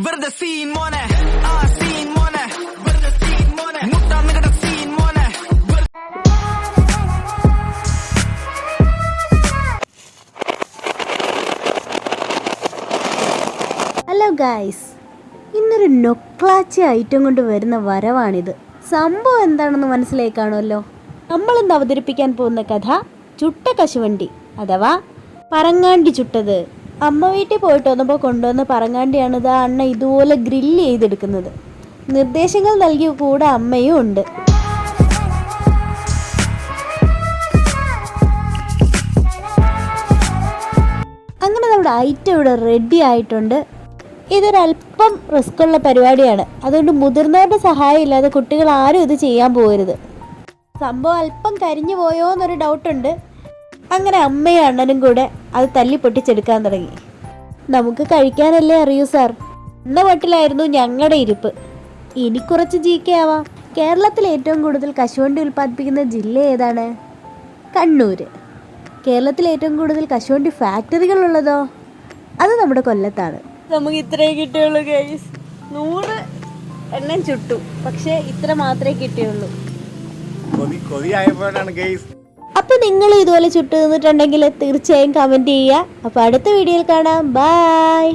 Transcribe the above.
വെറുതെ സീൻ മോനെ ആ സീൻ മോനെ വെറുതെ സീൻ മോനെ മുട്ടാൻ നിങ്ങളുടെ സീൻ മോനെ. ഹലോ ഗായ്സ്, ഇന്നൊരു നൊക്ലാച്ചി ഐറ്റം കൊണ്ട് വരുന്ന വരവാണിത്. സംഭവം എന്താണെന്ന് മനസ്സിലായി കാണുമല്ലോ. നമ്മളിന്ന് അവതരിപ്പിക്കാൻ പോകുന്ന കഥ ചുട്ട കശുവണ്ടി അഥവാ പറങ്ങാണ്ടി ചുട്ടത്. അമ്മ വീട്ടിൽ പോയിട്ട് വന്നപ്പോൾ കൊണ്ടുവന്ന പറങ്ങാണ്ടിയാണ് ഇത് അണ്ണ ഇതുപോലെ ഗ്രില്ല് ചെയ്തെടുക്കുന്നത്. നിർദ്ദേശങ്ങൾ നൽകിയ കൂടെ അമ്മയും ഉണ്ട്. അങ്ങനെ നമ്മുടെ ഐറ്റം ഇവിടെ റെഡി ആയിട്ടുണ്ട്. ഇതൊരല്പം റിസ്ക് ഉള്ള പരിപാടിയാണ്, അതുകൊണ്ട് മുതിർന്നവരുടെ സഹായം ഇല്ലാതെ കുട്ടികൾ ആരും ഇത് ചെയ്യാൻ പോകരുത്. സംഭവം അല്പം കരിഞ്ഞു പോയോ എന്നൊരു ഡൗട്ടുണ്ട്. അങ്ങനെ അമ്മയും അണ്ണനും കൂടെ അത് തല്ലി പൊട്ടിച്ചെടുക്കാൻ തുടങ്ങി. നമുക്ക് കഴിക്കാനല്ലേ അറിയൂ സാർ എന്ന മട്ടിലായിരുന്നു ഞങ്ങളുടെ ഇരിപ്പ്. ഇനി കുറച്ച് GK ആവാം. കേരളത്തിൽ ഏറ്റവും കൂടുതൽ കശുവണ്ടി ഉൽപ്പാദിപ്പിക്കുന്ന ജില്ല ഏതാണ്? കണ്ണൂർ. കേരളത്തിൽ ഏറ്റവും കൂടുതൽ കശുവണ്ടി ഫാക്ടറികളുള്ളതോ? അത് നമ്മുടെ കൊല്ലത്താണ്. നമുക്ക് ഇത്രേ കിട്ടിയുള്ളൂ ഗൈസ്. 100 എണ്ണം ചുട്ടു, പക്ഷേ ഇത്ര മാത്രമേ കിട്ടിയുള്ളൂ. അപ്പൊ നിങ്ങൾ ഇതുപോലെ ചുട്ടു നിന്നിട്ടുണ്ടെങ്കിൽ തീർച്ചയായും കമന്റ് ചെയ്യുക. അപ്പൊ അടുത്ത വീഡിയോയിൽ കാണാം. ബൈ.